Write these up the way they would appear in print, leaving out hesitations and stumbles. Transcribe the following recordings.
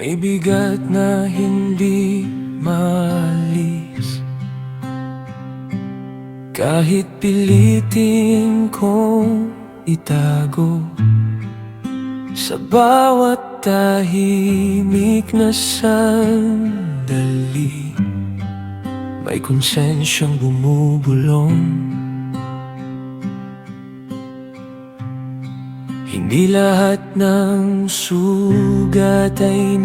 May bigat na hindi maalis, kahit pilitin kong itago. Sa bawat tahimik na sandali, may konsensyang bumubulong. Hindi lahat ng sugat ay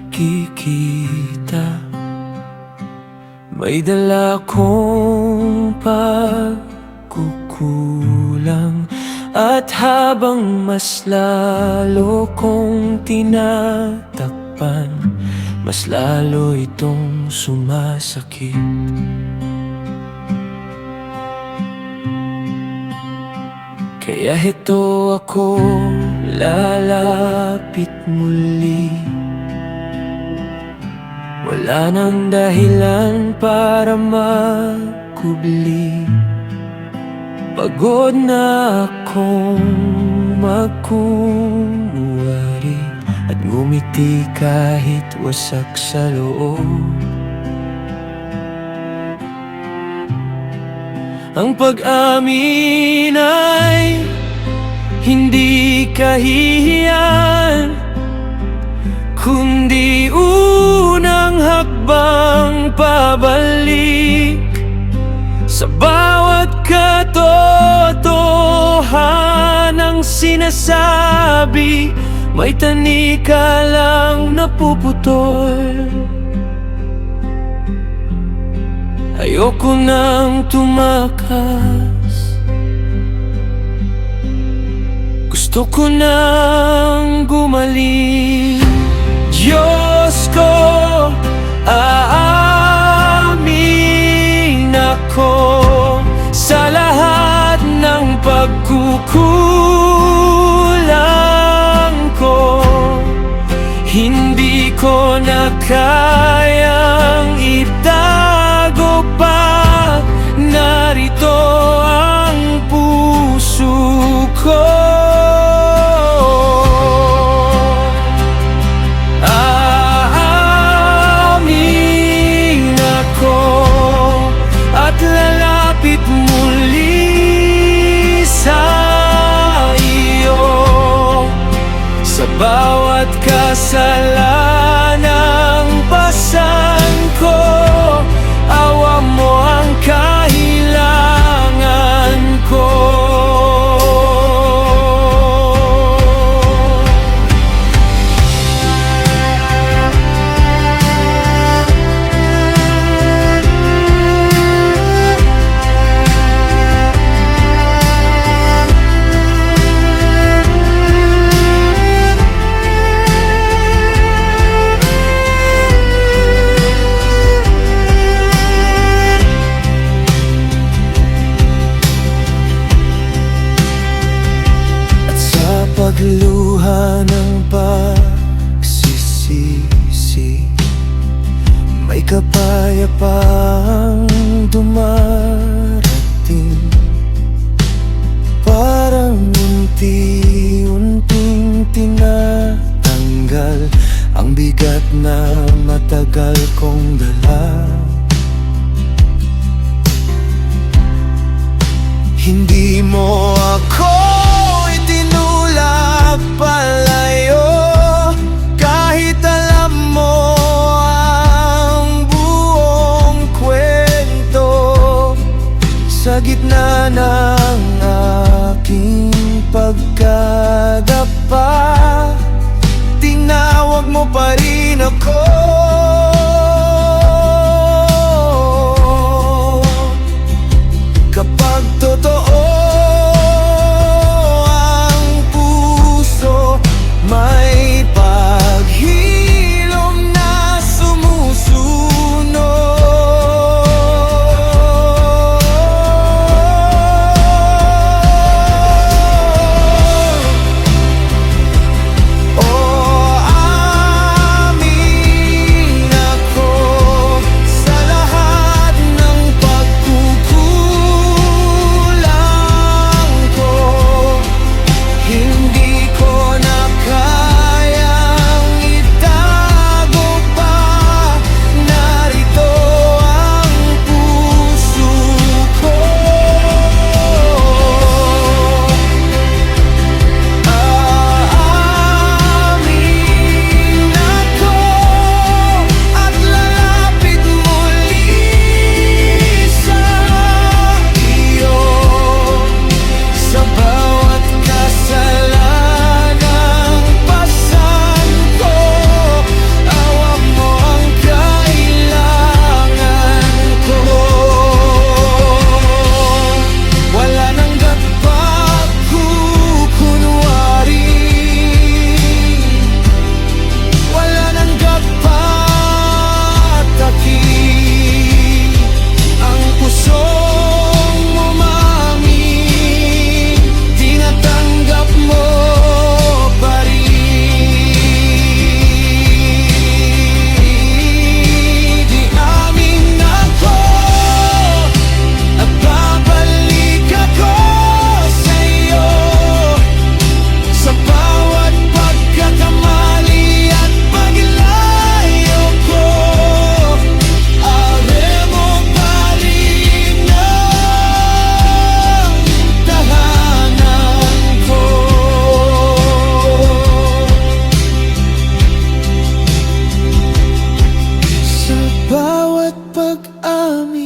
nakikita. May dala kong pagkukulang, at habang mas lalo kong tinatakpan, mas lalo itong sumasakit. Kaya heto ako, lalapit muli. Wala nang dahilan para magkubli. Pagod na akong magkunwari at ngumiti kahit wasak sa loob. Ang pag-amin ay hindi kahihiyan, kundi unang hakbang pabalik. Sa bawat katotohanang sinasabi, may tanika lang napuputol. Ayoko nang tumakas, gusto ko nang gumaling. Diyos ko, aamin ako sa lahat ng pagkukulang ko. Hindi ko na kayang itago pa, narito ang puso ko. Aamin ako at lalapit muli sa iyo. Sa bawat kasalanang pasan ko, awa mo ang kahilangan ko. Pagluha ng pagsisisi, may kapayapaang dumarating. Parang unti-unting tinatanggal ang bigat na matagal kong dala. Hindi mo ako palayo, kahit alam mo ang buong kwento. Sa gitna ng aking pagkadapa, tinawag mo pa rin ako. Kapag totoo may paghilom na sumusunod. Oh, amin ako sa lahat ng pagkukulang amin.